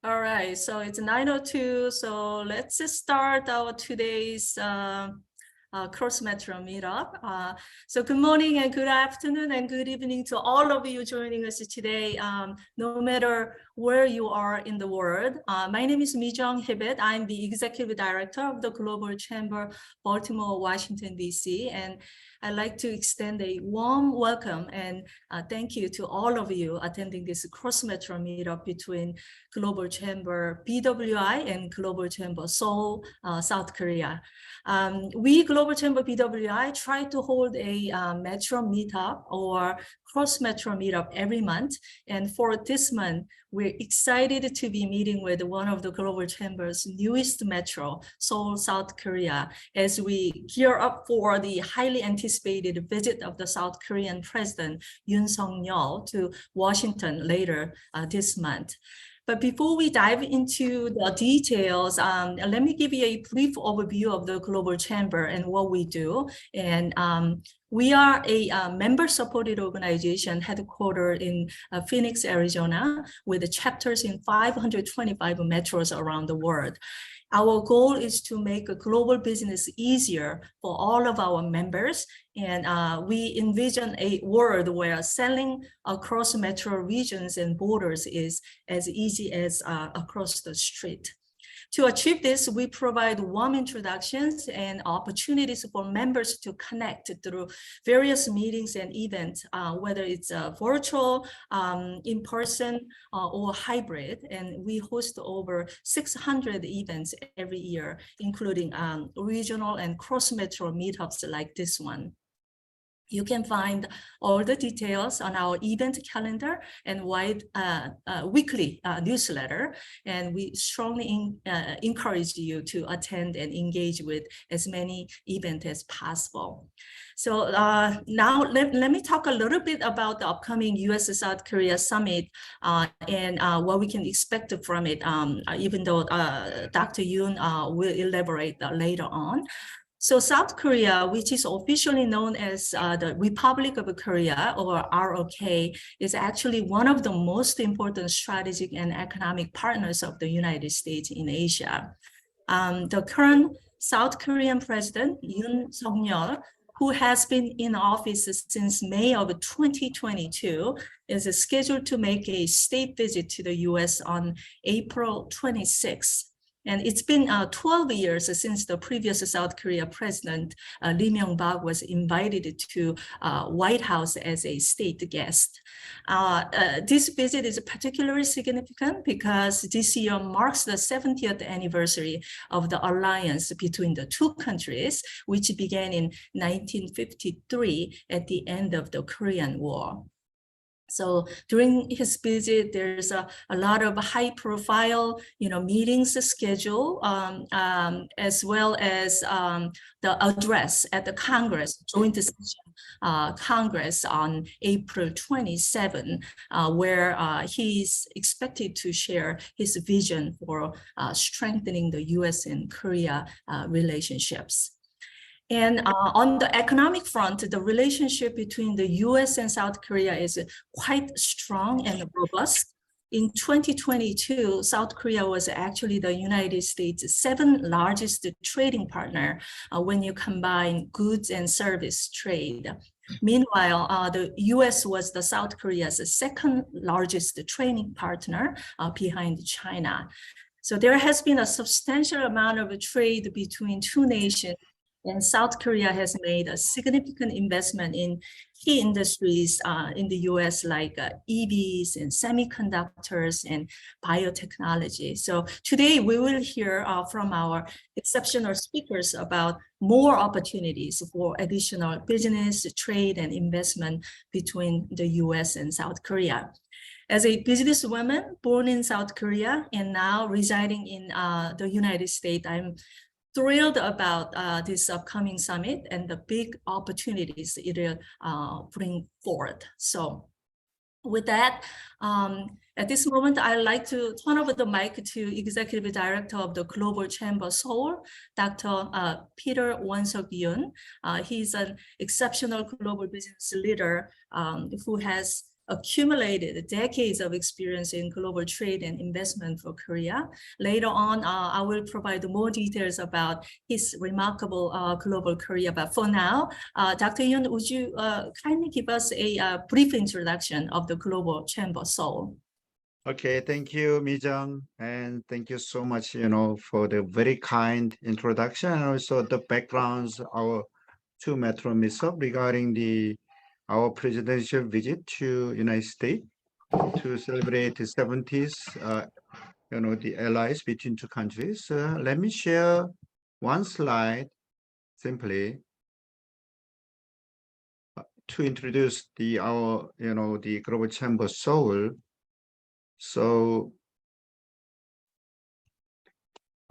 All right, so it's 9:02, so let's start our today's Cross Metro Meetup. So good morning and good afternoon and good evening to all of you joining us today, no matter where you are in the world. My name is Mi-Jung Hibet. I'm the Executive Director of the Global Chamber, Baltimore, Washington, D.C. And I'd like to extend a warm welcome and thank you to all of you attending this Cross Metro Meetup between Global Chamber BWI and Global Chamber Seoul, South Korea. We Global Chamber BWI try to hold a Metro Meetup or Cross Metro Meetup every month. And for this month, we're excited to be meeting with one of the Global Chamber's newest metro, Seoul, South Korea, as we gear up for the highly anticipated visit of the South Korean President Yoon to Washington later this month. But before we dive into the details, let me give you a brief overview of the Global Chamber and what we do. And we are a member-supported organization headquartered in Phoenix, Arizona, with chapters in 525 metros around the world. Our goal is to make a global business easier for all of our members. And we envision a world where selling across metro regions and borders is as easy as across the street. To achieve this, we provide warm introductions and opportunities for members to connect through various meetings and events, whether it's virtual, in person, or hybrid. And we host over 600 events every year, including regional and cross-metro meetups like this one. You can find all the details on our event calendar and weekly newsletter. And we strongly encourage you to attend and engage with as many events as possible. So now let me talk a little bit about the upcoming U.S. South Korea summit and what we can expect from it, even though Dr. Yoon will elaborate later on. So South Korea, which is officially known as the Republic of Korea, or ROK, is actually one of the most important strategic and economic partners of the United States in Asia. The current South Korean president, Yoon, who has been in office since May of 2022, is scheduled to make a state visit to the U.S. on April 26th. And it's been 12 years since the previous South Korea president, Lee Myung-bak, was invited to White House as a state guest. This visit is particularly significant because this year marks the 70th anniversary of the alliance between the two countries, which began in 1953 at the end of the Korean War. So during his visit, there's a lot of high-profile, meetings scheduled, as well as the address at the Congress, joint session Congress on April 27, where he's expected to share his vision for strengthening the U.S. and Korea relationships. And on the economic front, the relationship between the U.S. and South Korea is quite strong and robust. In 2022, South Korea was actually the United States' 7th largest trading partner when you combine goods and service trade. Meanwhile, the U.S. was the South Korea's 2nd largest trading partner behind China. So there has been a substantial amount of trade between two nations. And South Korea has made a significant investment in key industries in the US, like EVs and semiconductors and biotechnology. So today we will hear from our exceptional speakers about more opportunities for additional business, trade, and investment between the US and South Korea. As a businesswoman born in South Korea and now residing in the United States, I'm thrilled about this upcoming summit and the big opportunities it will bring forward. So with that, at this moment, I'd like to turn over the mic to Executive Director of the Global Chamber Seoul, Dr. Peter Won-seok Yoon. He's an exceptional global business leader who has accumulated decades of experience in global trade and investment for Korea. Later on, I will provide more details about his remarkable global career. But for now, Dr. Yoon, would you kindly give us a brief introduction of the Global Chamber Seoul? Okay, thank you, Mi-jung, and thank you so much, for the very kind introduction and also the backgrounds, our two Metro Meetup regarding our presidential visit to United States to celebrate the 70th, the allies between two countries. Let me share one slide simply to introduce the Global Chamber Seoul. So,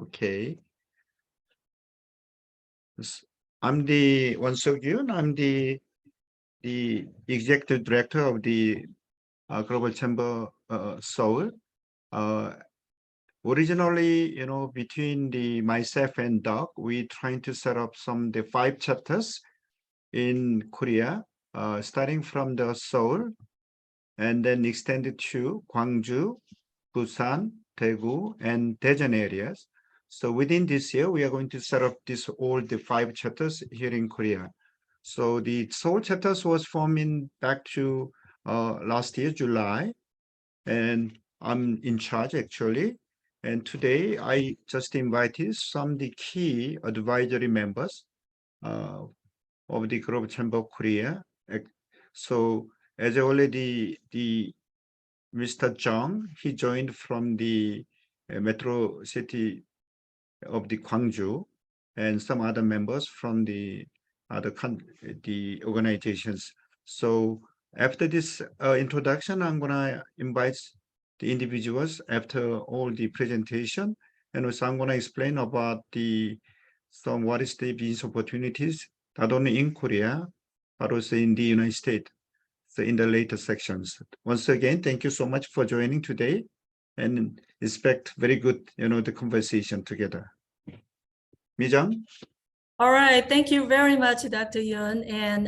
okay. I'm the Won Yoon. I'm the executive director of the Global Chamber Seoul. Originally, between myself and Doug, we trying to set up the 5 chapters in Korea, starting from the Seoul, and then extended to Gwangju, Busan, Daegu, and Daejeon areas. So within this year, we are going to set up all the 5 chapters here in Korea. So the Seoul chapters was formed back to last year, July, and I'm in charge actually. And today I just invited some of the key advisory members of the Global Chamber of Korea. So as already Mr. Jung, he joined from the metro city of the Gwangju, and some other members from the organizations. So after this introduction, I'm gonna invite the individuals after all the presentation, and also I'm gonna explain about what is the business opportunities not only in Korea but also in the United States. So in the later sections. Once again, thank you so much for joining today, and expect very good, the conversation together. Mi-jung? All right, thank you very much, Dr. Yoon. And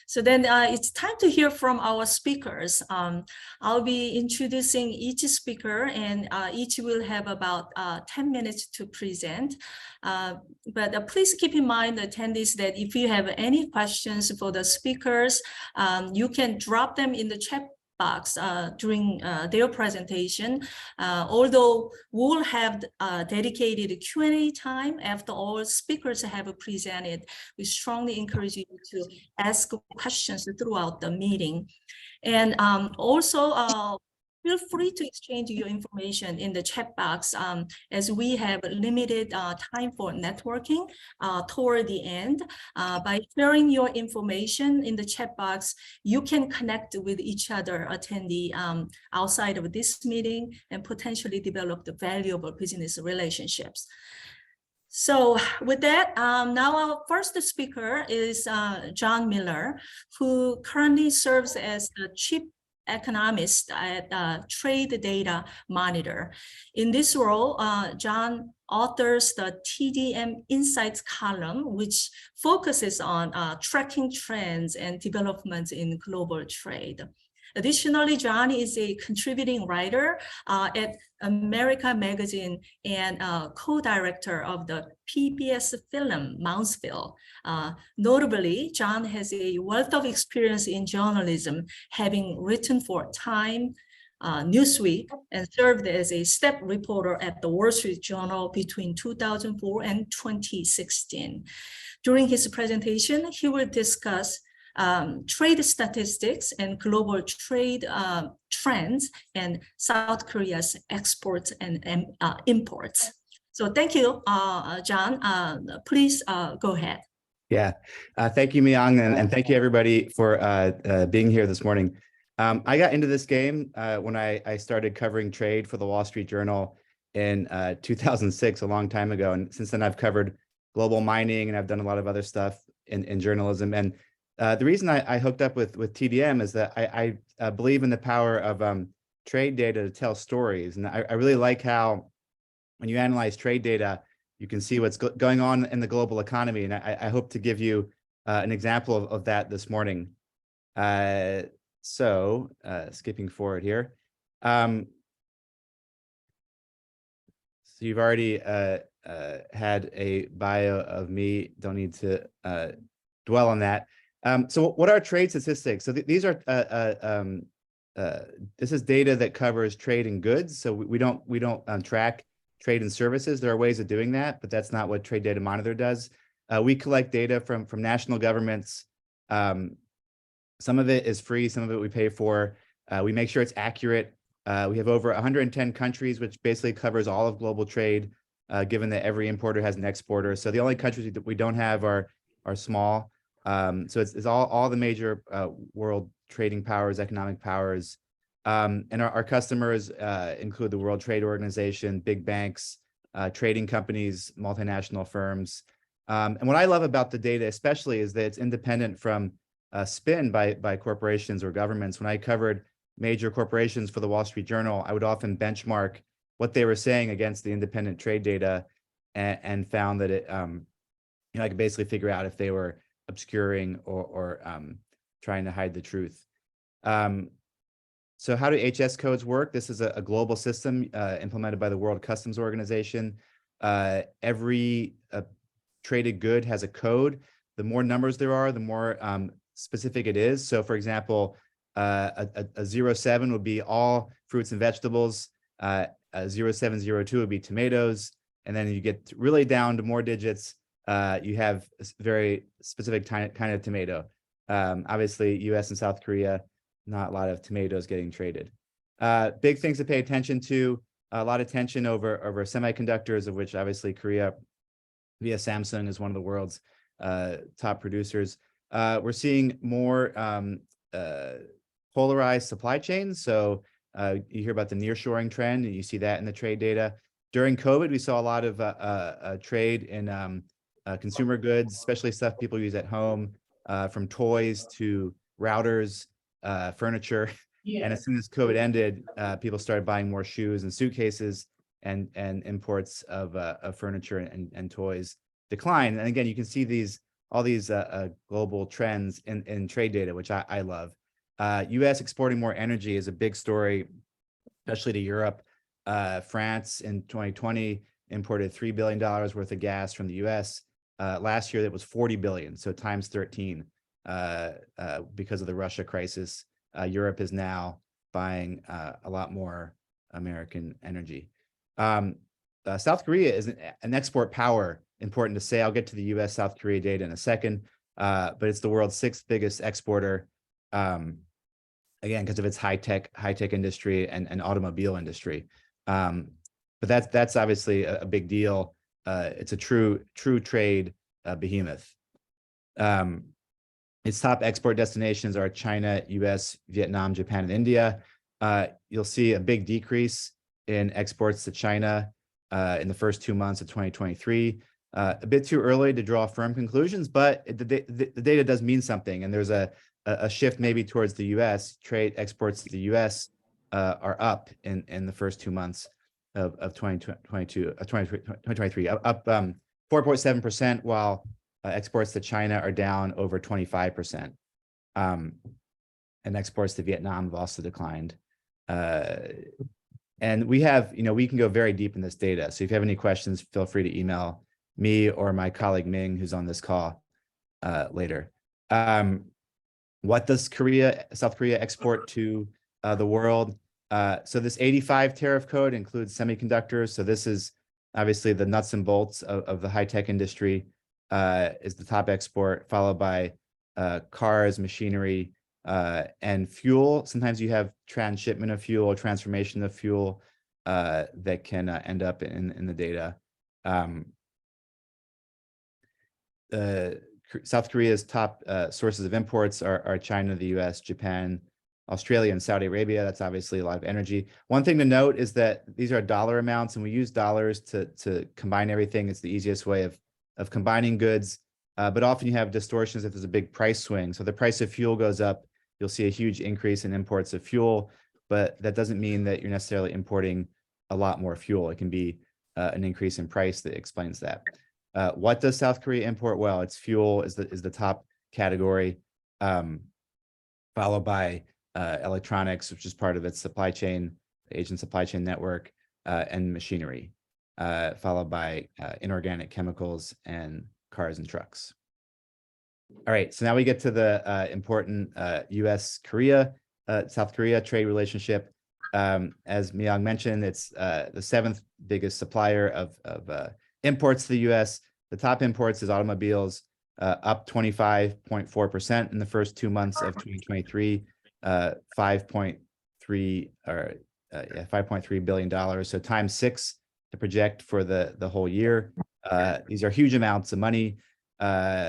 so then it's time to hear from our speakers. I'll be introducing each speaker, and each will have about 10 minutes to present. But please keep in mind, attendees, that if you have any questions for the speakers, you can drop them in the chat box during their presentation. Although we'll have dedicated Q&A time after all speakers have presented, we strongly encourage you to ask questions throughout the meeting. And also, feel free to exchange your information in the chat box as we have limited time for networking toward the end. By sharing your information in the chat box, you can connect with each other attendee outside of this meeting and potentially develop the valuable business relationships. So with that, now our first speaker is John Miller, who currently serves as the Chief Economist at Trade Data Monitor. In this role, John authors the TDM Insights column, which focuses on tracking trends and developments in global trade. Additionally, John is a contributing writer at America Magazine and co-director of the PBS film Mouseville. Notably, John has a wealth of experience in journalism, having written for Time, Newsweek, and served as a staff reporter at the Wall Street Journal between 2004 and 2016. During his presentation, he will discuss trade statistics and global trade trends and South Korea's exports and imports. So thank you, John. Please go ahead. Yeah, thank you, Mi-jung, and thank you everybody for being here this morning. I got into this game when I started covering trade for the Wall Street Journal in 2006, a long time ago. And since then I've covered global mining and I've done a lot of other stuff in journalism. And the reason I hooked up with TDM is that I believe in the power of trade data to tell stories. And I really like how when you analyze trade data, you can see what's going on in the global economy. And I hope to give you an example of that this morning. So skipping forward here. So you've already had a bio of me. Don't need to dwell on that. So what are trade statistics? So these are this is data that covers trade and goods. So we don't track trade and services. There are ways of doing that, but that's not what Trade Data Monitor does. We collect data from national governments. Some of it is free, some of it we pay for. We make sure it's accurate. We have over 110 countries, which basically covers all of global trade, given that every importer has an exporter. So the only countries that we don't have are small. So it's all the major world trading powers, economic powers. And our customers include the World Trade Organization, big banks, trading companies, multinational firms. And what I love about the data especially is that it's independent from spin by corporations or governments. When I covered major corporations for the Wall Street Journal, I would often benchmark what they were saying against the independent trade data and found that it, I could basically figure out if they were obscuring or trying to hide the truth. So how do HS codes work? This is a global system implemented by the World Customs Organization. Every traded good has a code. The more numbers there are, the more specific it is. So for example, a 07 would be all fruits and vegetables. A 0702 would be tomatoes. And then you get really down to more digits. You have a very specific kind of tomato. Obviously, U.S. and South Korea, not a lot of tomatoes getting traded. Big things to pay attention to. A lot of tension over semiconductors, of which obviously Korea via Samsung is one of the world's top producers. We're seeing more polarized supply chains. So you hear about the nearshoring trend, and you see that in the trade data. During COVID, we saw a lot of trade in consumer goods, especially stuff people use at home, from toys to routers, furniture. Yeah. And as soon as COVID ended, people started buying more shoes and suitcases, and imports of furniture and toys decline. And again, you can see all these global trends in trade data, which I love. U.S. exporting more energy is a big story, especially to Europe. France in 2020 imported $3 billion worth of gas from the U.S. Last year, that was 40 billion, so times 13 because of the Russia crisis. Europe is now buying a lot more American energy. South Korea is an export power, important to say. I'll get to the U.S. South Korea data in a second, but it's the world's 6th biggest exporter, again, because of its high-tech industry and automobile industry. But that's obviously a big deal. It's a true trade behemoth. Its top export destinations are China, U.S., Vietnam, Japan, and India. You'll see a big decrease in exports to China in the first 2 months of 2023. A bit too early to draw firm conclusions, but the data does mean something. And there's a shift maybe towards the U.S. Trade exports to the U.S. Are up in the first 2 months of 2023, up 4.7%, while exports to China are down over 25%. And exports to Vietnam have also declined. And we have, we can go very deep in this data. So if you have any questions, feel free to email me or my colleague Ming, who's on this call later. What does South Korea export to the world? So this 85 tariff code includes semiconductors. So this is obviously the nuts and bolts of the high-tech industry, is the top export, followed by cars, machinery, and fuel. Sometimes you have transshipment of fuel or transformation of fuel that can end up in the data. South Korea's top sources of imports are China, the US, Japan, Australia, and Saudi Arabia. That's obviously a lot of energy. One thing to note is that these are dollar amounts, and we use dollars to combine everything. It's the easiest way of combining goods, but often you have distortions if there's a big price swing. So the price of fuel goes up, you'll see a huge increase in imports of fuel, but that doesn't mean that you're necessarily importing a lot more fuel. It can be an increase in price that explains that. What does South Korea import? Well, its fuel is the top category, followed by electronics, which is part of its supply chain, Asian supply chain network, and machinery, followed by inorganic chemicals and cars and trucks. All right, so now we get to the important U.S. South Korea trade relationship. As Myung mentioned, it's the 7th biggest supplier of imports to the U.S. The top imports is automobiles, up 25.4% in the first 2 months of 2023, $5.3 billion. So times 6 to project for the whole year. These are huge amounts of money,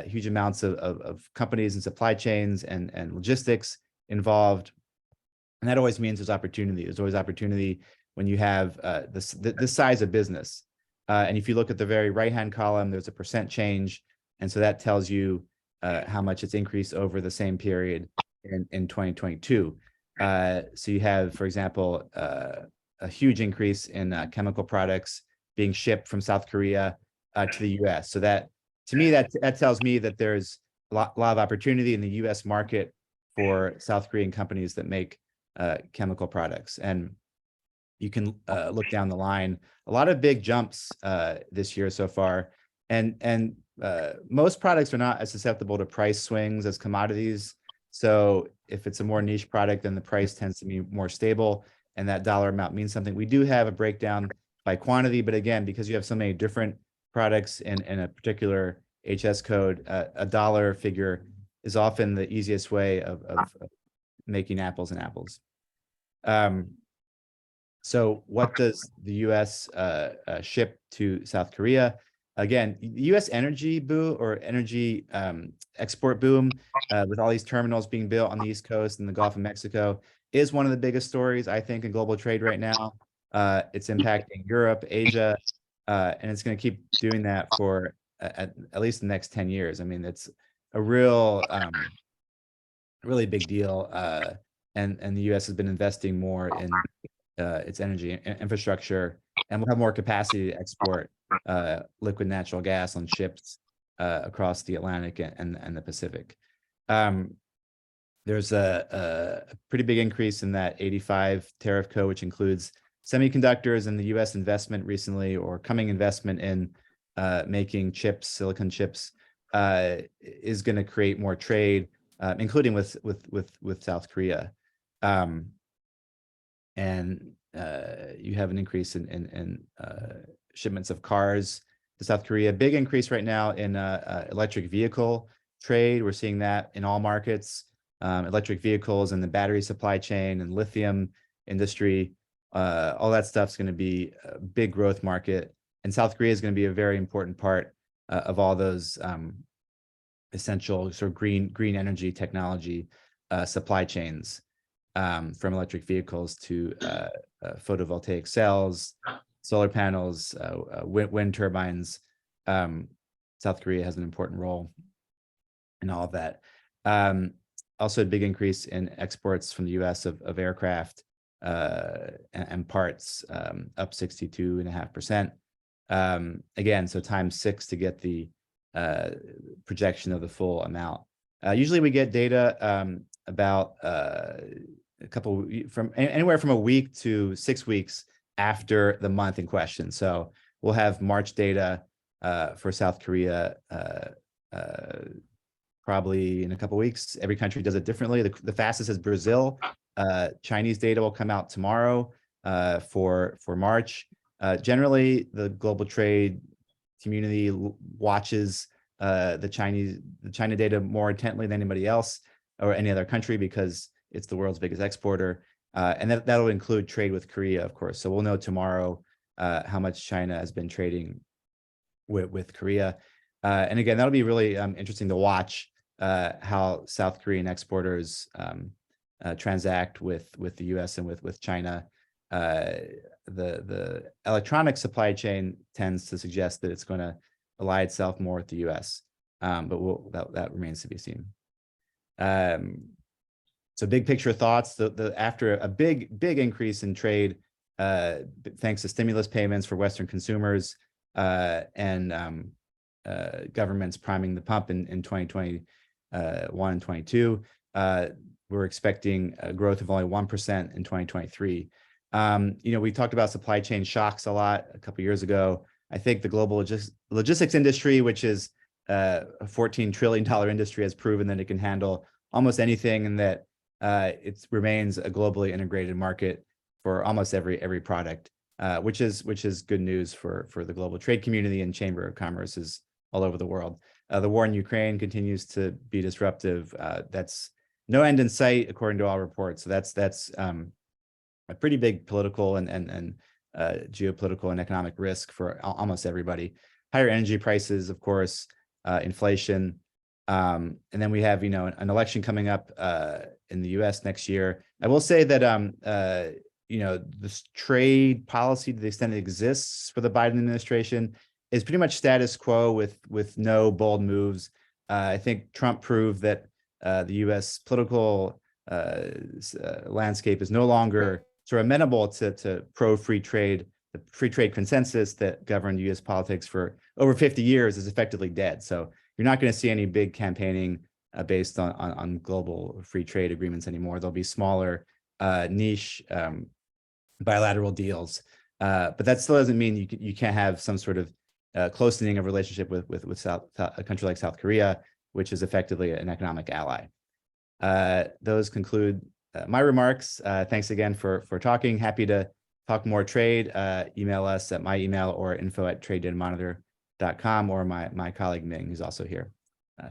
huge amounts of companies and supply chains and logistics involved. And that always means there's opportunity. There's always opportunity when you have this size of business. And if you look at the very right-hand column, there's a percent change. And so that tells you how much it's increased over the same period in 2022. So you have, for example, a huge increase in chemical products being shipped from South Korea to the U.S. So that, to me, that tells me that there's a lot of opportunity in the U.S. market for South Korean companies that make chemical products. And you can look down the line, a lot of big jumps this year so far. And most products are not as susceptible to price swings as commodities. So if it's a more niche product, then the price tends to be more stable, and that dollar amount means something. We do have a breakdown by quantity, but again, because you have so many different products in a particular HS code, a dollar figure is often the easiest way of making apples and apples. So what does the U.S. Ship to South Korea? Again, the U.S. energy boom or energy export boom with all these terminals being built on the East Coast and the Gulf of Mexico is one of the biggest stories, I think, in global trade right now. It's impacting Europe, Asia, and it's going to keep doing that for at least the next 10 years. I mean, it's a really big deal. And the U.S. has been investing more in its energy infrastructure, and we'll have more capacity to export liquid natural gas on ships across the Atlantic and the Pacific. There's a pretty big increase in that 85 tariff code, which includes semiconductors, and the U.S. investment recently, or coming investment in making chips, silicon chips, is going to create more trade, including with South Korea. And you have an increase in shipments of cars to South Korea. Big increase right now in electric vehicle trade. We're seeing that in all markets. Electric vehicles and the battery supply chain and lithium industry, all that stuff's going to be a big growth market. And South Korea is going to be a very important part of all those essential sort of green energy technology supply chains, from electric vehicles to photovoltaic cells, solar panels, wind turbines. South Korea has an important role in all of that. Also a big increase in exports from the U.S. of aircraft and parts, up 62.5%. Again, so times 6 to get the projection of the full amount. Usually we get data about anywhere from a week to 6 weeks after the month in question. So we'll have March data for South Korea probably in a couple of weeks. Every country does it differently. The fastest is Brazil. Chinese data will come out tomorrow for March. Generally, the global trade community watches the China data more intently than anybody else or any other country, because it's the world's biggest exporter. And that'll include trade with Korea, of course. So we'll know tomorrow how much China has been trading with Korea. And again, that'll be really interesting to watch how South Korean exporters transact with the US and with China. The electronic supply chain tends to suggest that it's going to ally itself more with the US, but that remains to be seen. So big picture thoughts, after a big increase in trade, thanks to stimulus payments for Western consumers and governments priming the pump in 2021 and 22, we're expecting a growth of only 1% in 2023. We talked about supply chain shocks a lot a couple of years ago. I think the global logistics industry, which is a $14 trillion industry, has proven that it can handle almost anything, and that it remains a globally integrated market for almost every product, which is good news for the global trade community and Chamber of Commerce's all over the world. The war in Ukraine continues to be disruptive. That's no end in sight, according to all reports. So that's a pretty big political and geopolitical and economic risk for almost everybody. Higher energy prices, of course, inflation, and then we have an election coming up in the U.S. next year. I will say that this trade policy, to the extent it exists for the Biden administration, is pretty much status quo with no bold moves. I think Trump proved that the U.S. political landscape is no longer sort of amenable to pro-free trade. The free trade consensus that governed U.S. politics for over 50 years is effectively dead. So you're not going to see any big campaigning based on global free trade agreements anymore. There'll be smaller niche bilateral deals, but that still doesn't mean you can't have some sort of closening of relationship with a country like South Korea, which is effectively an economic ally. Those conclude my remarks. Thanks again for talking. Happy to talk more trade. Email us at my email or info@tradedatamonitor.com, or my colleague Ming, who's also here.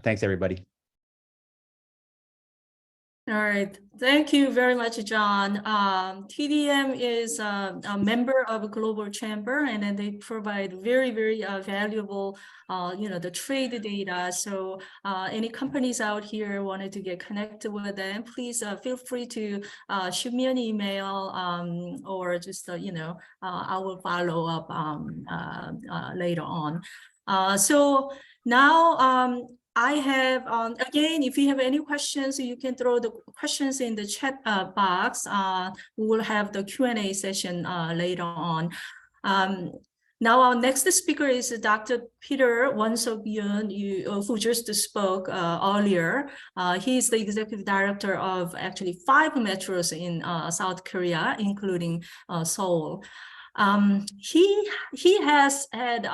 Thanks, everybody. All right, thank you very much, John. TDM is a member of a global chamber, and then they provide very, very valuable, the trade data. So any companies out here wanted to get connected with them, please feel free to shoot me an email or just, I will follow up later on. So now, I have, again, if you have any questions, you can throw the questions in the chat box. We will have the Q&A session later on. Now, our next speaker is Dr. Peter Won-Suk Yoon, who just spoke earlier. He is the executive director of actually 5 metros in South Korea, including Seoul. He has had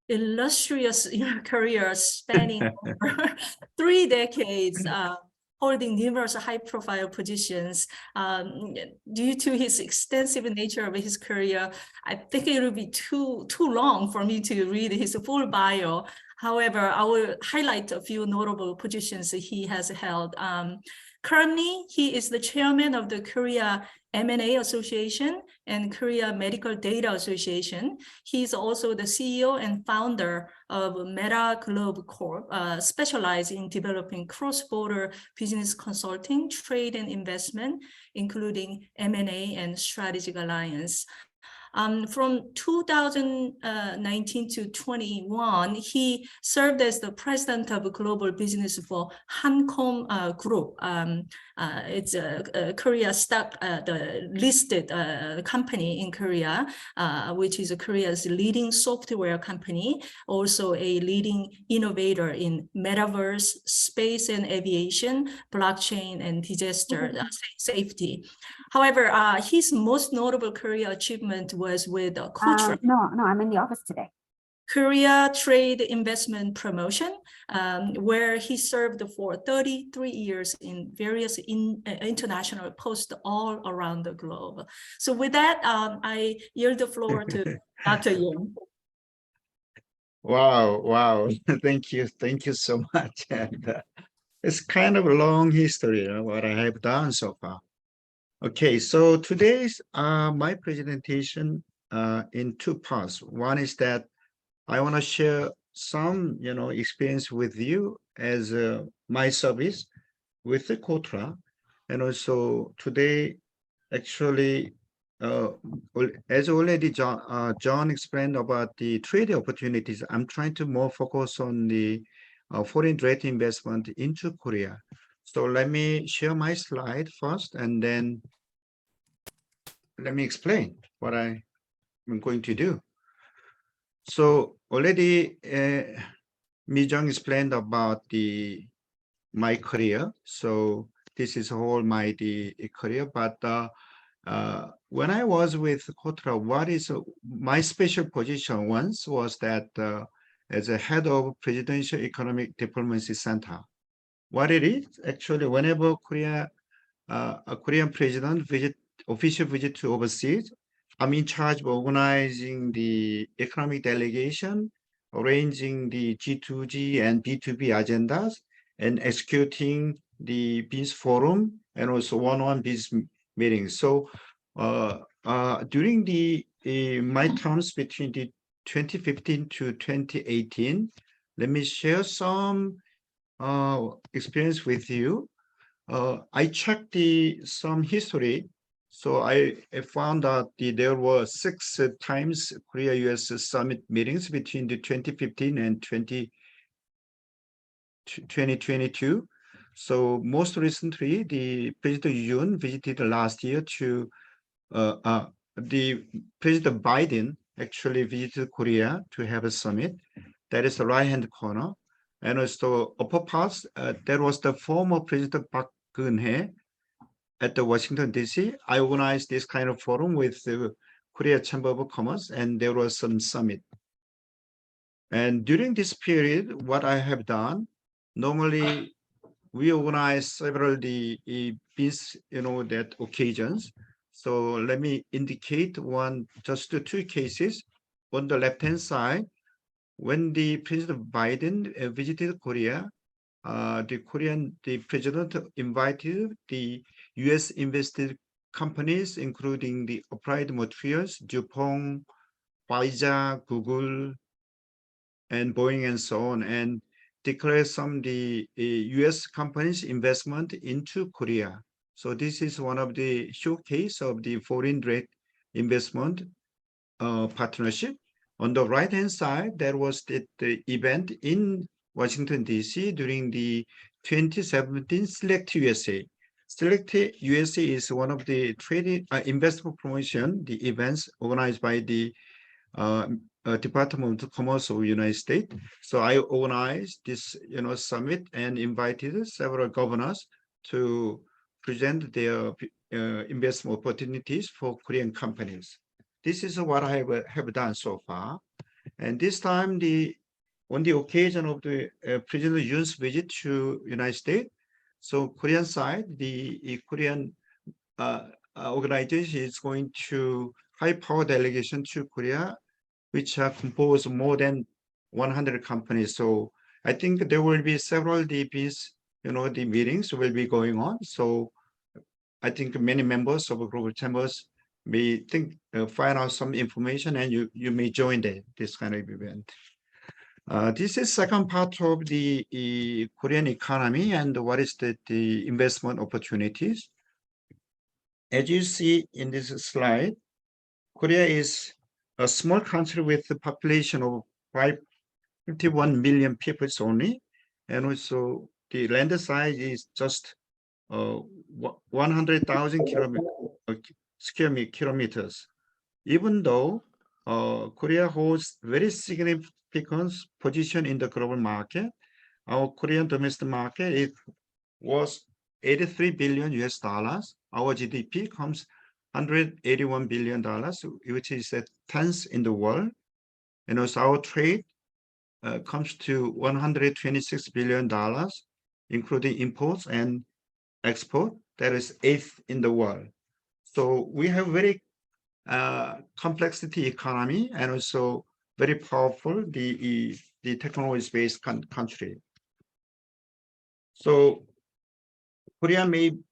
illustrious career spanning over 3 decades, holding numerous high-profile positions. Due to his extensive nature of his career, I think it would be too long for me to read his full bio. However, I will highlight a few notable positions he has held. Currently, he is the chairman of the Korea M&A Association and Korea Medical Data Association. He's also the CEO and founder of Meta Globe Corp, specialized in developing cross-border business consulting, trade and investment, including M&A and strategic alliance. From 2019 to 21, he served as the president of global business for Hancom Group. It's a Korea stock, the listed company in Korea, which is Korea's leading software company, also a leading innovator in metaverse, space and aviation, blockchain, and disaster safety. However, his most notable career achievement was with KOTRA. No, I'm in the office today. Korea Trade Investment Promotion, where he served for 33 years in various international posts all around the globe. So with that, I yield the floor to Dr. Yoon. Wow. Thank you so much. And it's kind of a long history, what I have done so far. Okay, so today's my presentation in 2 parts. One is that I want to share some, experience with you as my service with the KOTRA, and also today, actually, as already John explained about the trade opportunities, I'm trying to more focus on the foreign direct investment into Korea. So let me share my slide first, and then let me explain what I'm going to do. So already Mi Jung explained about my career. So this is all my career. But when I was with Kotra, what is my special position once was that as a head of Presidential Economic Diplomacy Center. What it is, actually, whenever a Korean president official visit to overseas, I'm in charge of organizing the economic delegation, arranging the G2G and B2B agendas, and executing the business forum and also one-on-one business meetings. So during my terms between the 2015 to 2018, let me share some experience with you. I checked some history, so I found that there were 6 times Korea-US summit meetings between the 2015 and 2022. So most recently, the President Yoon visited last year to the President Biden actually visited Korea to have a summit. That is the right-hand corner. And also upper parts, there was the former President Park Geun-hye at the Washington, D.C. I organized this kind of forum with the Korea Chamber of Commerce, and there was some summit. And during this period, what I have done, normally we organize several these, that occasions. So let me indicate just 2 cases. On the left-hand side, when the President Biden visited Korea, the president invited the U.S. invested companies, including the Applied Materials, DuPont, Pfizer, Google, and Boeing, and so on, and declared some the U.S. companies' investment into Korea. So this is one of the showcase of the foreign direct investment partnership. On the right-hand side, there was the event in Washington, D.C. during the 2017 Select USA. Select USA is one of the trading investment promotion, the events organized by the Department of Commerce of the United States. So I organized this, summit and invited several governors to present their investment opportunities for Korean companies. This is what I have done so far. And this time, on the occasion of the President Yoon's visit to United States, so Korean side, the Korean organization is going to high power delegation to Korea, which are composed of more than 100 companies. So I think there will be several DPs, the meetings will be going on. So I think many members of global chambers may find out some information, and you may join this kind of event. This is second part of the Korean economy and what is the investment opportunities. As you see in this slide, Korea is a small country with a population of 51 million people only, and also the land size is just 100,000 square kilometers. Even though Korea holds very significant position in the global market, our Korean domestic market, it was 83 billion US dollars. Our GDP comes $181 billion, which is the 10th in the world. And also our trade comes to $126 billion, including imports and export. That is 8th in the world. So we have very complexity economy and also very powerful the technology-based country. So Korean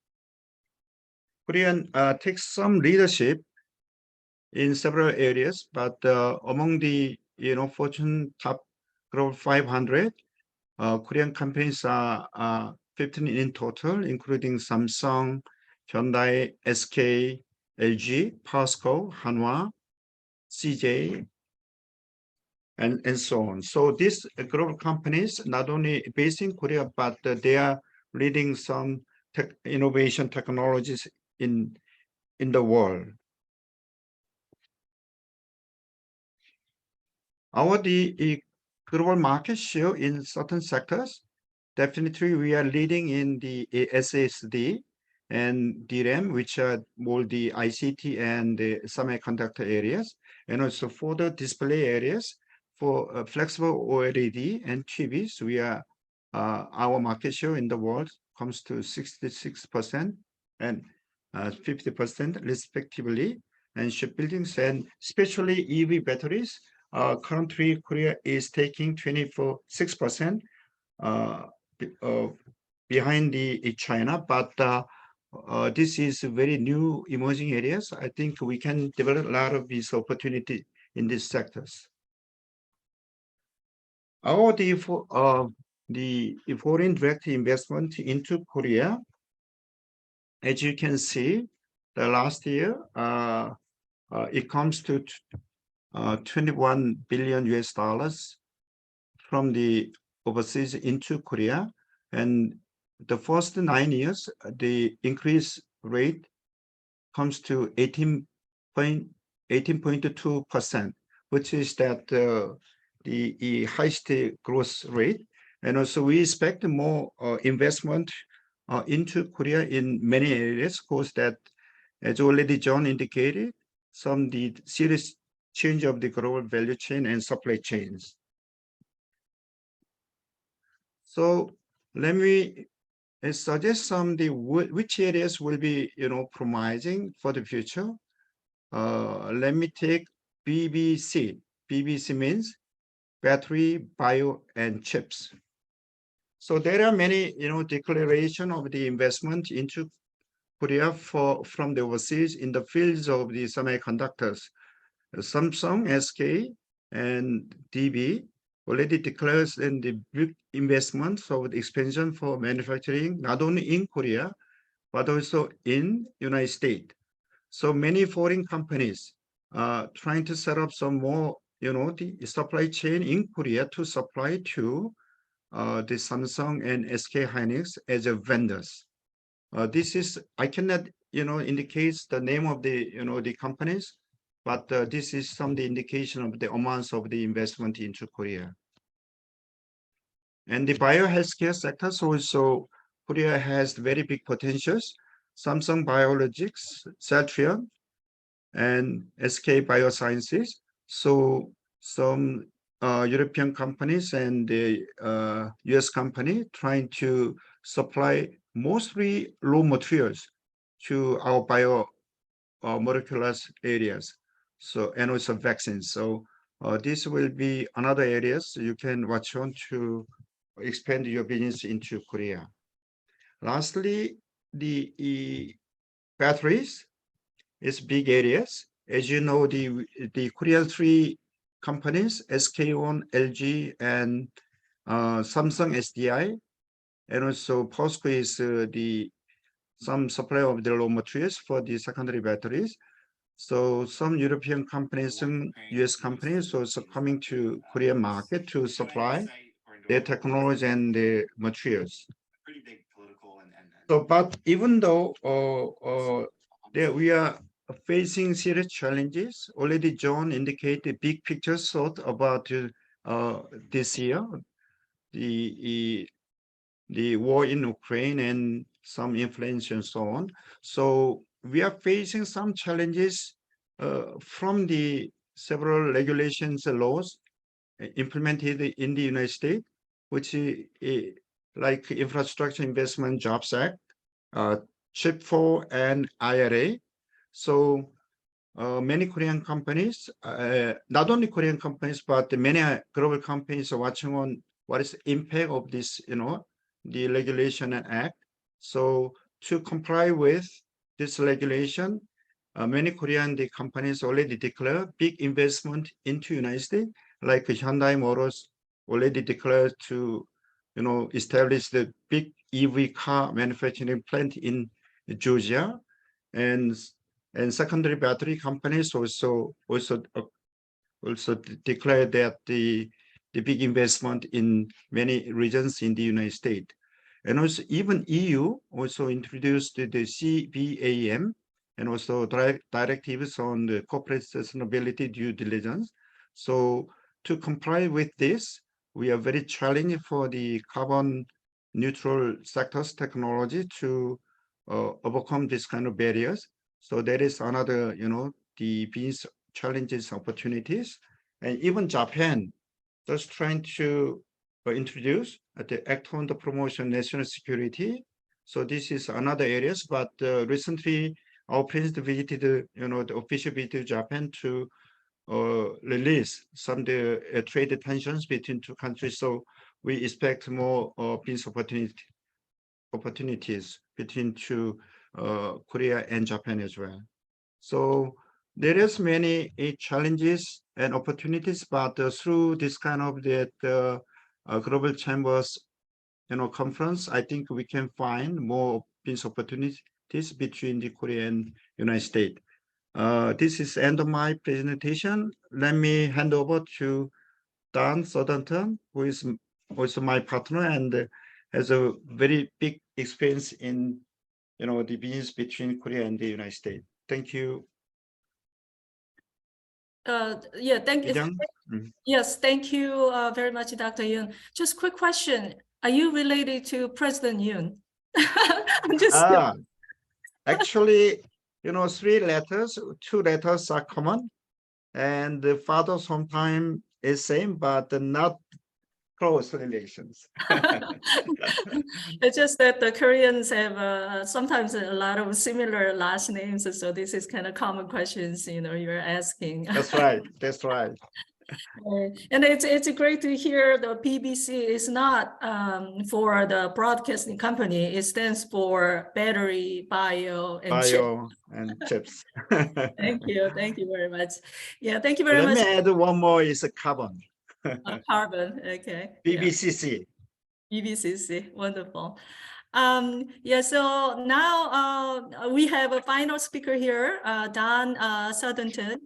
takes some leadership in several areas, but among the Fortune top global 500, Korean companies are 15 in total, including Samsung, Hyundai, SK, LG, POSCO, Hanwha, CJ, and so on. So these global companies not only based in Korea, but they are leading some innovation technologies in the world. The global market share in certain sectors, definitely we are leading in the SSD and DRAM, which are more the ICT and the semiconductor areas, and also for the display areas, for flexible OLED and TVs, we are our market share in the world comes to 66% and 50% respectively. And shipbuildings and especially EV batteries, currently Korea is taking 6% behind the China, but this is very new emerging areas. I think we can develop a lot of these opportunity in these sectors. The foreign direct investment into Korea, as you can see, the last year it comes to 21 billion US dollars from the overseas into Korea, and the first 9 years the increase rate comes to 18.2%, which is that the highest growth rate. And also we expect more investment into Korea in many areas, because that, as already John indicated, the serious change of the global value chain and supply chains. So let me suggest some which areas will be promising for the future. Let me take BBC. BBC means battery, bio, and chips. So there are many declaration of the investment into Korea from the overseas in the fields of the semiconductors. Samsung, SK, and DB already declares in the big investments of the expansion for manufacturing, not only in Korea, but also in United States. So many foreign companies are trying to set up some more, the supply chain in Korea to supply to the Samsung and SK Hynix as a vendors. This is, I cannot, indicate the name of the, the companies, but this is some the indication of the amounts of the investment into Korea. And the biohealthcare sectors also, Korea has very big potentials. Samsung Biologics, Celltrion, and SK Biosciences. So some European companies and the U.S. company trying to supply mostly raw materials to our molecular areas. So, and also vaccines. So this will be another areas you can watch on to expand your business into Korea. Lastly, the batteries is big areas. As you know, the Korean three companies, SK-On, LG, and Samsung SDI, and also POSCO is some supplier of the raw materials for the secondary batteries. So some European companies and US companies also coming to Korean market to supply their technology and the materials. So, but even though we are facing serious challenges, already John indicated big picture thought about this year, the war in Ukraine and some inflation and so on. So we are facing some challenges from the several regulations and laws implemented in the United States, which is like Infrastructure Investment Jobs Act, CHIP 4, and IRA. So many Korean companies, not only Korean companies, but many global companies are watching on what is the impact of this, the regulation and act. So to comply with this regulation, many Korean companies already declare big investment into United States, like Hyundai Motors already declared to, establish the big EV car manufacturing plant in Georgia, and secondary battery companies also declared that the big investment in many regions in the United States. And also even EU also introduced the CBAM and also directives on the corporate sustainability due diligence. So to comply with this, we are very challenging for the carbon neutral sectors technology to overcome this kind of barriers. So that is another, the business challenges, opportunities, and even Japan just trying to introduce the act on the promotion national security. So this is another areas, but recently our president visited, the official visit to Japan to release some of the trade tensions between two countries. So we expect more business opportunities between two Korea and Japan as well. So there is many challenges and opportunities, but through this kind of that global chambers, conference, I think we can find more business opportunities between the Korea and United States. This is end of my presentation. Let me hand over to Dan Southerton, who is also my partner and has a very big experience in, the business between Korea and the United States. Thank you. Yeah, thank you. Yoon? Yes, thank you very much, Dr. Yoon. Just quick question. Are you related to President Yoon? I'm just Actually, two letters are common, and the father sometimes is same, but not close relations. It's just that the Koreans have sometimes a lot of similar last names, so this is kind of common questions, you're asking. That's right. That's right. And it's great to hear the BBC is not for the broadcasting company. It stands for battery, bio, and chip. And chips. Thank you very much. Yeah, thank you very much. Let me add one more is a carbon. Carbon, okay. BBCC. BBCC, wonderful. Yeah, so now we have a final speaker here, Dan Southerton.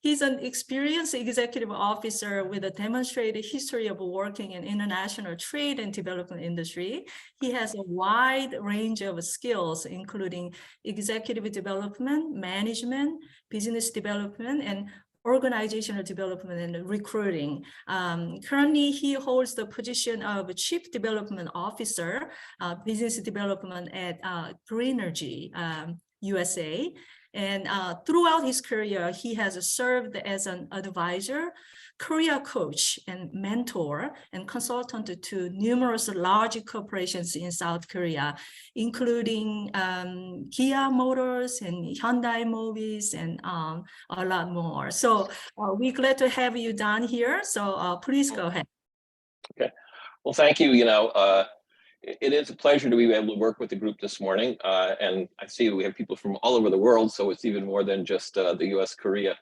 He's an experienced executive officer with a demonstrated history of working in international trade and development industry. He has a wide range of skills, including executive development, management, business development, and organizational development and recruiting. Currently, he holds the position of Chief Development Officer, Business Development at Greenergy, USA. And throughout his career, he has served as an advisor, career coach, and mentor and consultant to numerous large corporations in South Korea, including Kia Motors and Hyundai Mobis and a lot more. So we're glad to have you down here. So please go ahead. Okay. Well, thank you. It is a pleasure to be able to work with the group this morning. And I see we have people from all over the world, so it's even more than just the U.S. Korea.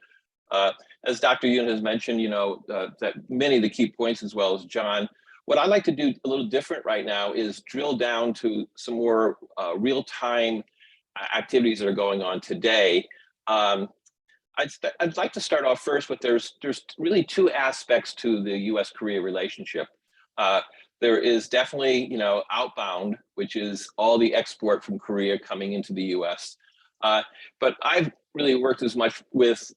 As Dr. Yoon has mentioned, that many of the key points, as well as John, what I'd like to do a little different right now is drill down to some more real-time activities that are going on today. I'd like to start off first with there's really two aspects to the U.S.-Korea relationship. There is definitely, outbound, which is all the export from Korea coming into the U.S. But I've really worked as much with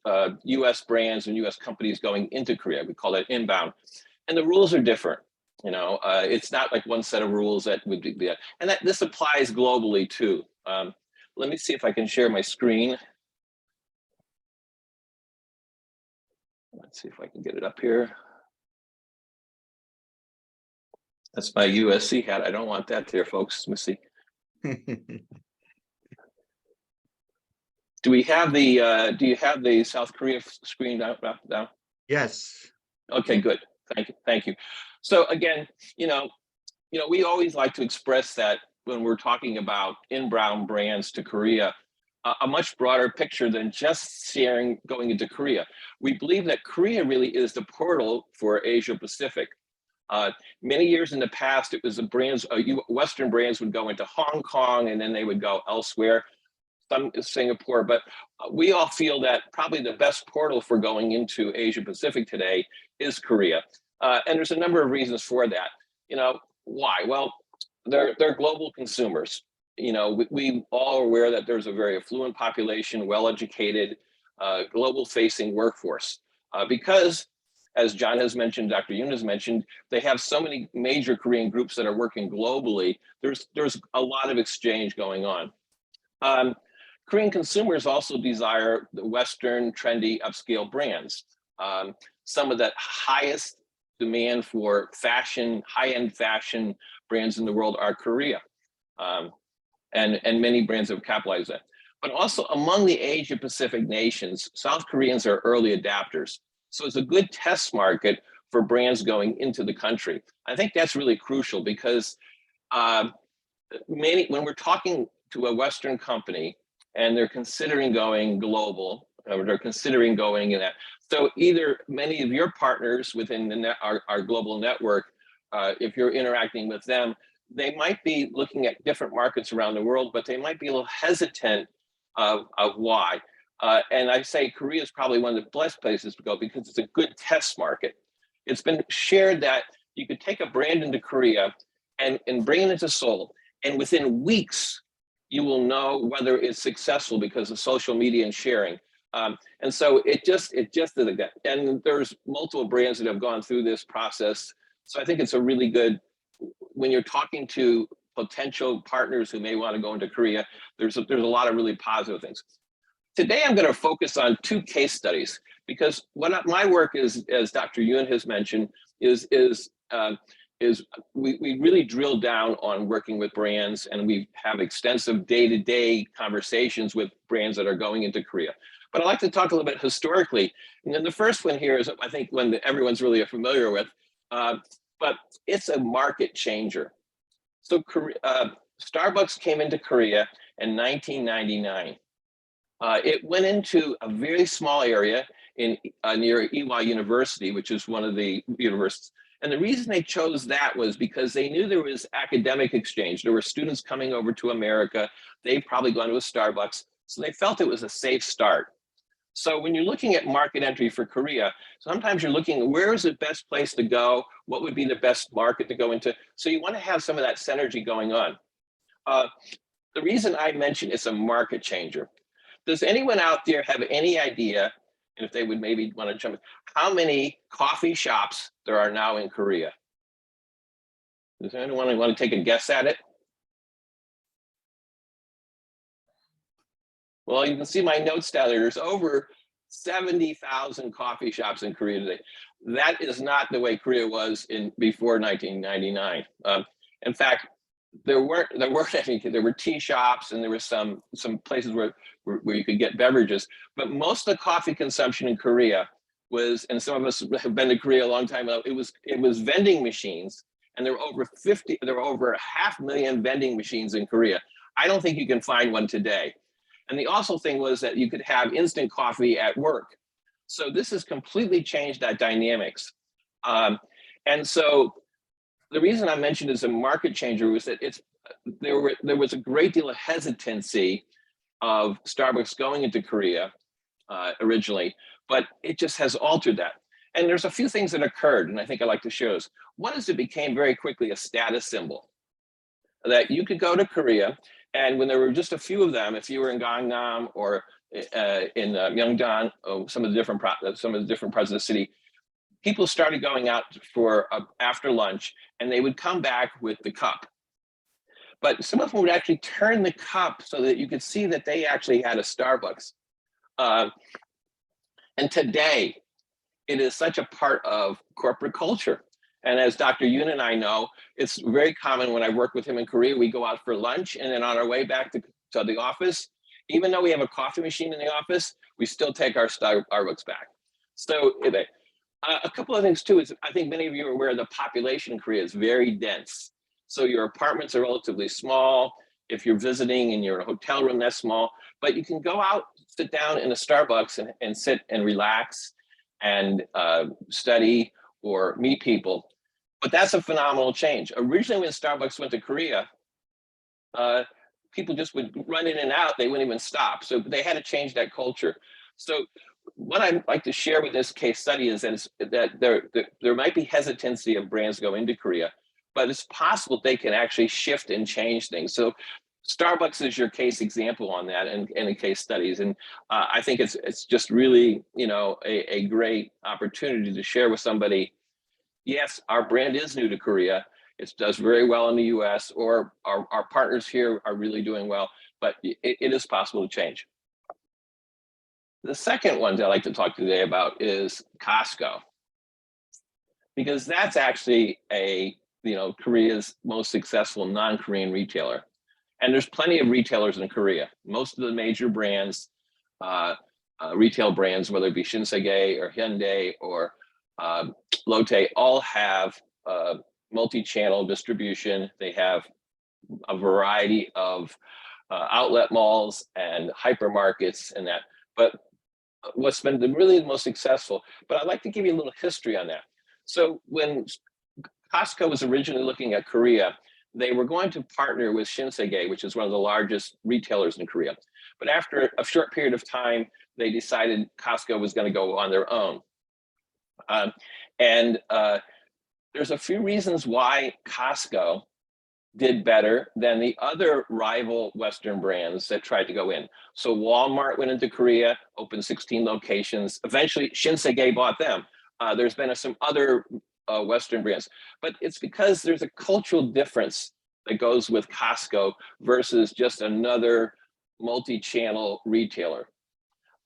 U.S. brands and U.S. companies going into Korea. We call that inbound. And the rules are different. It's not like one set of rules that would be there. And this applies globally too. Let me see if I can share my screen. Let's see if I can get it up here. That's my USC hat. I don't want that there, folks. Let me see. Do you have the South Korea screen down? Yes. Okay, good. Thank you. So again, we always like to express that when we're talking about inbound brands to Korea, a much broader picture than just going into Korea. We believe that Korea really is the portal for Asia Pacific. Many years in the past, it was the brands, Western brands would go into Hong Kong and then they would go elsewhere, some Singapore, but we all feel that probably the best portal for going into Asia Pacific today is Korea. And there's a number of reasons for that. Why? Well, they're global consumers. We all are aware that there's a very affluent population, well-educated, global-facing workforce. Because as John has mentioned, Dr. Yoon has mentioned, they have so many major Korean groups that are working globally. There's a lot of exchange going on. Korean consumers also desire the Western trendy upscale brands. Some of the highest demand for fashion, high-end fashion brands in the world are Korea. And many brands have capitalized that. But also among the Asia Pacific nations, South Koreans are early adapters. So it's a good test market for brands going into the country. I think that's really crucial because when we're talking to a Western company and they're considering going global, or they're considering going in that. So either many of your partners within our global network, if you're interacting with them, they might be looking at different markets around the world, but they might be a little hesitant of why. And I say Korea is probably one of the best places to go because it's a good test market. It's been shared that you could take a brand into Korea and bring it into Seoul, and within weeks, you will know whether it's successful because of social media and sharing. And so it just did like that. And there's multiple brands that have gone through this process. So I think it's a really good, when you're talking to potential partners who may want to go into Korea, there's a lot of really positive things. Today, I'm going to focus on 2 case studies because what my work is, as Dr. Yoon has mentioned, is we really drill down on working with brands, and we have extensive day-to-day conversations with brands that are going into Korea. But I'd like to talk a little bit historically. And then the first one here is, I think, one that everyone's really familiar with, but it's a market changer. So Starbucks came into Korea in 1999. It went into a very small area near Yeol University, which is one of the universities. And the reason they chose that was because they knew there was academic exchange. There were students coming over to America. They'd probably gone to a Starbucks. So they felt it was a safe start. So when you're looking at market entry for Korea, sometimes you're looking, where is the best place to go? What would be the best market to go into? So you want to have some of that synergy going on. The reason I mentioned it's a market changer. Does anyone out there have any idea, and if they would maybe want to jump in, how many coffee shops there are now in Korea? Does anyone want to take a guess at it? Well, you can see my notes down there. There's over 70,000 coffee shops in Korea today. That is not the way Korea was before 1999. In fact, there weren't any. There were tea shops and there were some places where you could get beverages. But most of the coffee consumption in Korea was, and some of us have been to Korea a long time ago, it was vending machines, and there were over 500,000 vending machines in Korea. I don't think you can find one today. And the also thing was that you could have instant coffee at work. So this has completely changed that dynamics. And so the reason I mentioned as a market changer was that there was a great deal of hesitancy of Starbucks going into Korea originally, but it just has altered that. And there's a few things that occurred, and I think I'd like to share those. One is it became very quickly a status symbol, that you could go to Korea, and when there were just a few of them, if you were in Gangnam or in Myeongdong, some of the different parts of the city, people started going out for after lunch, and they would come back with the cup. But some of them would actually turn the cup so that you could see that they actually had a Starbucks. And today, it is such a part of corporate culture. And as Dr. Yoon and I know, it's very common when I work with him in Korea, we go out for lunch, and then on our way back to the office, even though we have a coffee machine in the office, we still take our Starbucks back. So a couple of things too is, I think many of you are aware the population in Korea is very dense. So your apartments are relatively small. If you're visiting and you're in a hotel room, that's small. But you can go out, sit down in a Starbucks and sit and relax and study or meet people. But that's a phenomenal change. Originally, when Starbucks went to Korea, people just would run in and out. They wouldn't even stop. So they had to change that culture. So what I'd like to share with this case study is that there might be hesitancy of brands going into Korea, but it's possible they can actually shift and change things. So Starbucks is your case example on that, and the case studies. And I think it's just really, you know, a great opportunity to share with somebody. Yes, our brand is new to Korea. It does very well in the U.S., or our partners here are really doing well, but it is possible to change. The second one that I'd like to talk today about is Costco, because that's actually Korea's most successful non-Korean retailer. And there's plenty of retailers in Korea. Most of the major brands, retail brands, whether it be Shinsegae or Hyundai or Lotte, all have multi-channel distribution. They have a variety of outlet malls and hypermarkets and that. But what's been really the most successful, but I'd like to give you a little history on that. So when Costco was originally looking at Korea, they were going to partner with Shinsegae, which is one of the largest retailers in Korea. But after a short period of time, they decided Costco was going to go on their own. There's a few reasons why Costco did better than the other rival Western brands that tried to go in. So Walmart went into Korea, opened 16 locations. Eventually, Shinsegae bought them. There's been some other Western brands, but it's because there's a cultural difference that goes with Costco versus just another multi-channel retailer.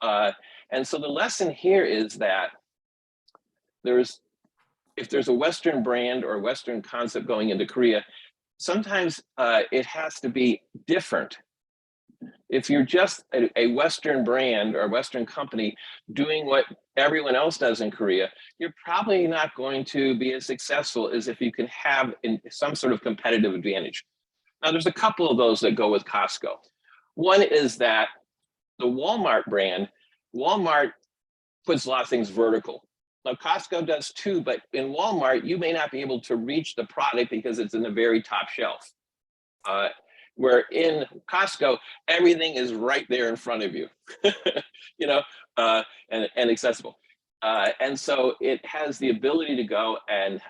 And so the lesson here is that if there's a Western brand or Western concept going into Korea, sometimes it has to be different. If you're just a Western brand or a Western company doing what everyone else does in Korea, you're probably not going to be as successful as if you can have some sort of competitive advantage. Now, there's a couple of those that go with Costco. One is that the Walmart brand, Walmart puts a lot of things vertical. Now, Costco does too, but in Walmart, you may not be able to reach the product because it's in the very top shelf. Where in Costco, everything is right there in front of you, and accessible. And so it has the ability to go, and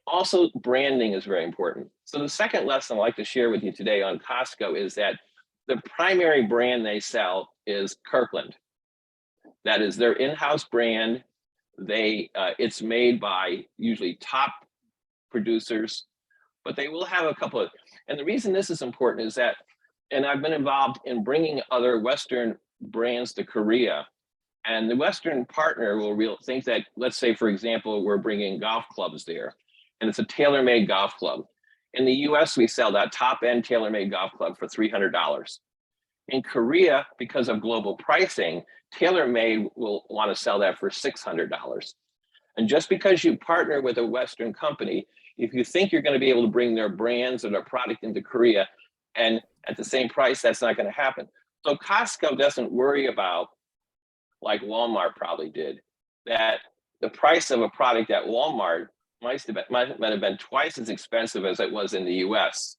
also branding is very important. So the second lesson I'd like to share with you today on Costco is that the primary brand they sell is Kirkland. That is their in-house brand. It's made by usually top producers, but they will have a couple of, and the reason this is important is that, and I've been involved in bringing other Western brands to Korea, and the Western partner will think that, let's say, for example, we're bringing golf clubs there, and it's a tailor-made golf club. In the US, we sell that top-end tailor-made golf club for $300. In Korea, because of global pricing, TaylorMade will want to sell that for $600. And just because you partner with a Western company, if you think you're going to be able to bring their brands or their product into Korea and at the same price, that's not going to happen. So Costco doesn't worry about, like Walmart probably did, that the price of a product at Walmart might have been twice as expensive as it was in the US.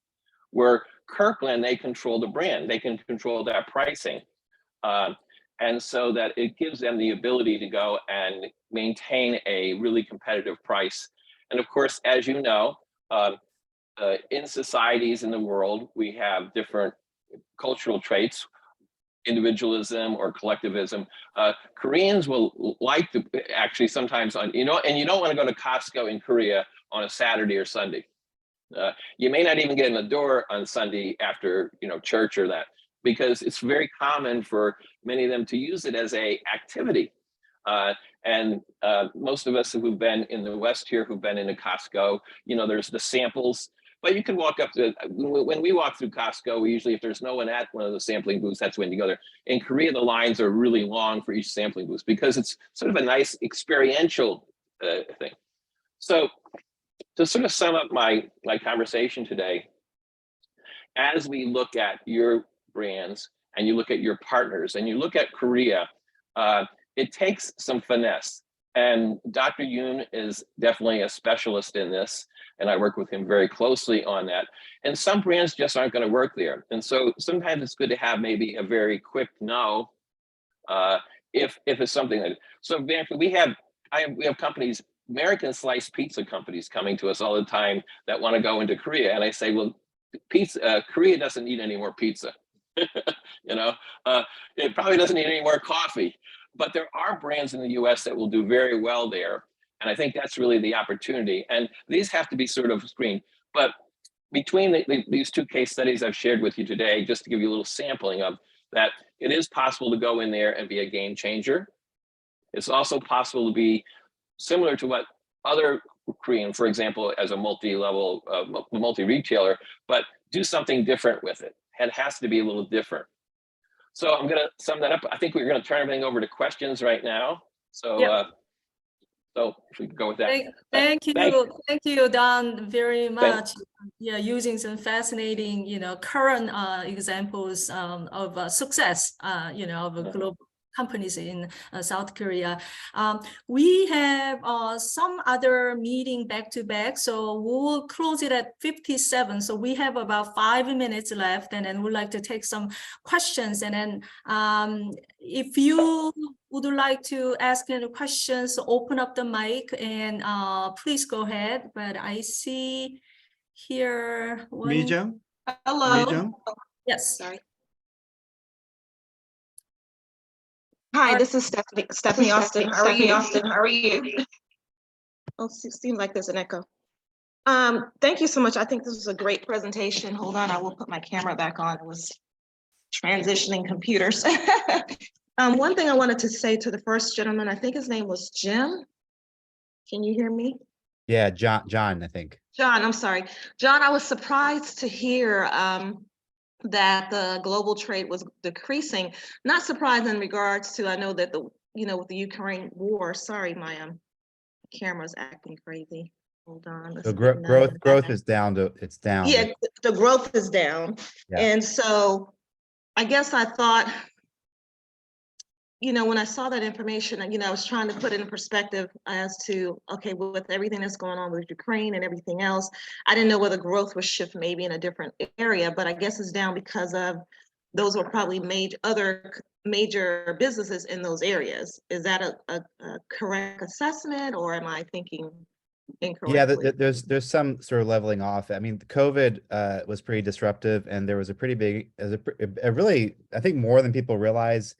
Where Kirkland, they control the brand, they can control that pricing. And so that it gives them the ability to go and maintain a really competitive price. And of course, as you know, in societies in the world, we have different cultural traits, individualism or collectivism. Koreans will like to actually sometimes, and you don't want to go to Costco in Korea on a Saturday or Sunday. You may not even get in the door on Sunday after church or that, because it's very common for many of them to use it as a activity. And most of us who've been in the West here, who've been into Costco, there's the samples, but you can walk up to, when we walk through Costco, we usually, if there's no one at one of the sampling booths, that's when you go there. In Korea, the lines are really long for each sampling booth because it's sort of a nice experiential thing. So to sort of sum up my conversation today, as we look at your brands and you look at your partners and you look at Korea, it takes some finesse. And Dr. Yoon is definitely a specialist in this, and I work with him very closely on that. And some brands just aren't going to work there. And so sometimes it's good to have maybe a very quick no, if it's something that. So we have companies, American sliced pizza companies, coming to us all the time that want to go into Korea, and I say, well, pizza. Korea doesn't need any more pizza. You know, it probably doesn't need any more coffee. But there are brands in the U.S. that will do very well there, and I think that's really the opportunity. And these have to be sort of screened. But between these two case studies I've shared with you today, just to give you a little sampling of that, it is possible to go in there and be a game changer. It's also possible to be similar to what other Korean, for example, as a multi-level, multi-retailer, but do something different with it. It has to be a little different. So I'm going to sum that up. I think we're going to turn everything over to questions right now. So, Yep. So if we can go with that. Thank you, Don, very much. Yeah, using some fascinating, current examples of success, of global companies in South Korea. We have some other meeting back to back, so we'll close it at 57. So we have about 5 minutes left, and then we'd like to take some questions. And then if you would like to ask any questions, open up the mic and please go ahead. But I see here one. Mijang? Hello. Mijang? Yes. Sorry. Hi, this is Stephanie Austin. How are you? Oh, seems like there's an echo. Thank you so much. I think this was a great presentation. Hold on, I will put my camera back on. It was transitioning computers. One thing I wanted to say to the first gentleman, I think his name was Jim. Can you hear me? Yeah, John, I think. John, I'm sorry. John, I was surprised to hear that the global trade was decreasing. Not surprised in regards to, I know that with the Ukraine war, sorry, my camera's acting crazy. Hold on. So growth is down it's down. Yeah, the growth is down. Yeah. And so I guess I thought, when I saw that information, I was trying to put it in perspective as to, okay, with everything that's going on with Ukraine and everything else, I didn't know whether growth would shift maybe in a different area, but I guess it's down because of those were probably other major businesses in those areas. Is that a correct assessment, or am I thinking incorrectly? Yeah, there's some sort of leveling off. I mean, COVID was pretty disruptive, and there was a pretty big, really, I think more than people realize,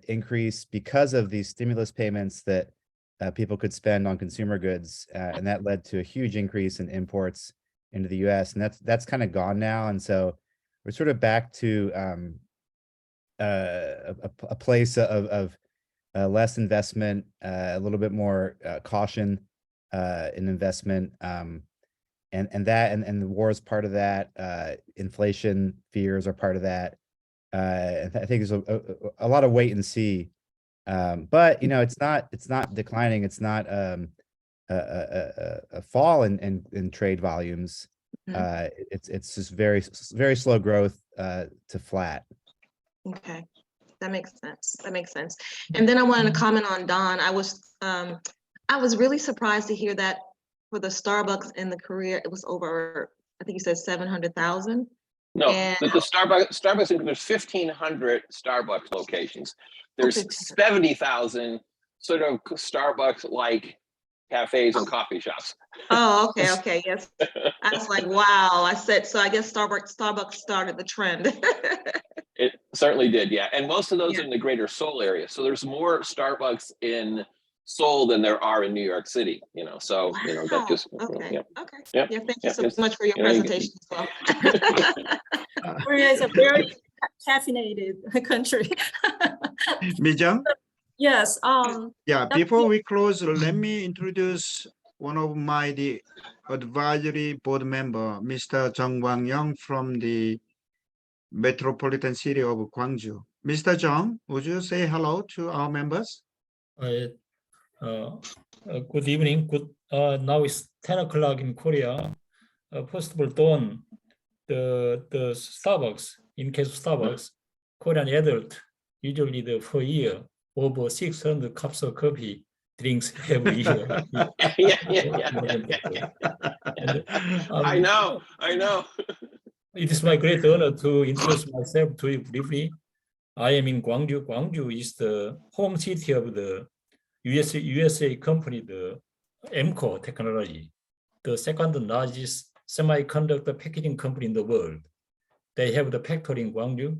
increase because of these stimulus payments that people could spend on consumer goods, and that led to a huge increase in imports into the U.S. and that's kind of gone now, and so we're sort of back to a place of less investment, a little bit more caution in investment, and the war is part of that. Inflation fears are part of that. I think there's a lot of wait and see, but it's not declining. It's not a fall in trade volumes. It's just very slow growth to flat. Okay, that makes sense. And then I wanted to comment on Don. I was really surprised to hear that for the Starbucks in the Korea, it was over, I think you said 700,000. No, the Starbucks, there's 1,500 Starbucks locations. There's 70,000 sort of Starbucks-like cafes and coffee shops. Oh, okay, yes. I was like, wow. I said, so I guess Starbucks started the trend. It certainly did, yeah. And most of those are in the greater Seoul area. So there's more Starbucks in Seoul than there are in New York City, so Wow. that just okay. Yeah. Yeah, thank you so much for your presentation as well. Korea is a very caffeinated country. Mijang? Yes. Yeah, before we close, let me introduce one of the advisory board member, Mr. Jung Kwang-young from the metropolitan city of Gwangju. Mr. Jung, would you say hello to our members? Good evening. Now it's 10 o'clock in Korea. First of all, Don, the Starbucks, in case of Starbucks, Korean adult usually per year over 600 cups of coffee drinks every year. And, I know. It is my great honor to introduce myself to you briefly. I am in Gwangju. Gwangju is the home city of the USA company, the M.Ko Technology, the second largest semiconductor packaging company in the world. They have the factory in Gwangju.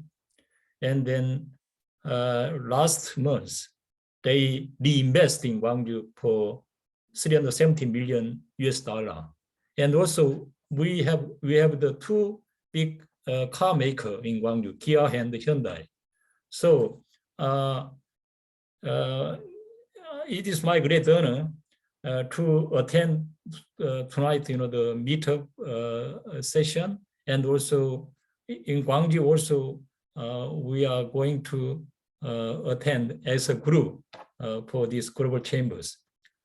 And then last month, they reinvest in Gwangju for $370 million US. And also we have the two big car maker in Gwangju, Kia and Hyundai. So it is my great honor to attend tonight, the meetup session, and also in Gwangju. Also, we are going to attend as a group for these global chambers.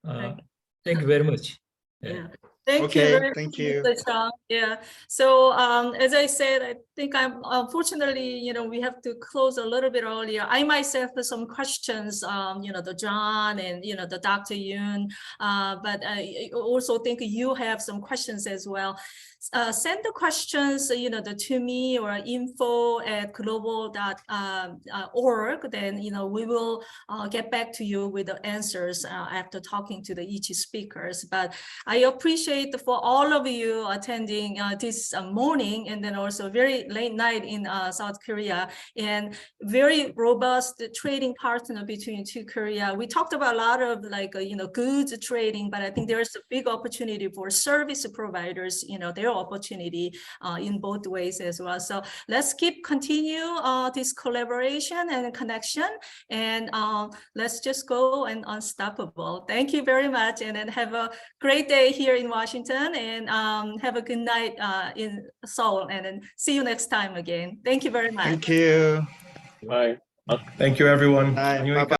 Thank you very much. Yeah. Thank Okay, you very thank much, you. Mr. Chang. Yeah. So as I said, I think unfortunately, we have to close a little bit earlier. I myself have some questions, the John and, the Dr. Yoon, but I also think you have some questions as well. Send the questions, to me or info@global.org. Then, we will get back to you with the answers after talking to each speakers. But I appreciate for all of you attending this morning, and then also very late night in South Korea, and very robust trading partner between two Korea. We talked about a lot of goods trading, but I think there's a big opportunity for service providers, their opportunity in both ways as well. So let's continue this collaboration and connection, and let's just go and unstoppable. Thank you very much, and then have a great day here in Washington, and have a good night in Seoul, and then see you next time again. Thank you very much. Thank you. Bye. Thank you, everyone. Bye. Bye-bye.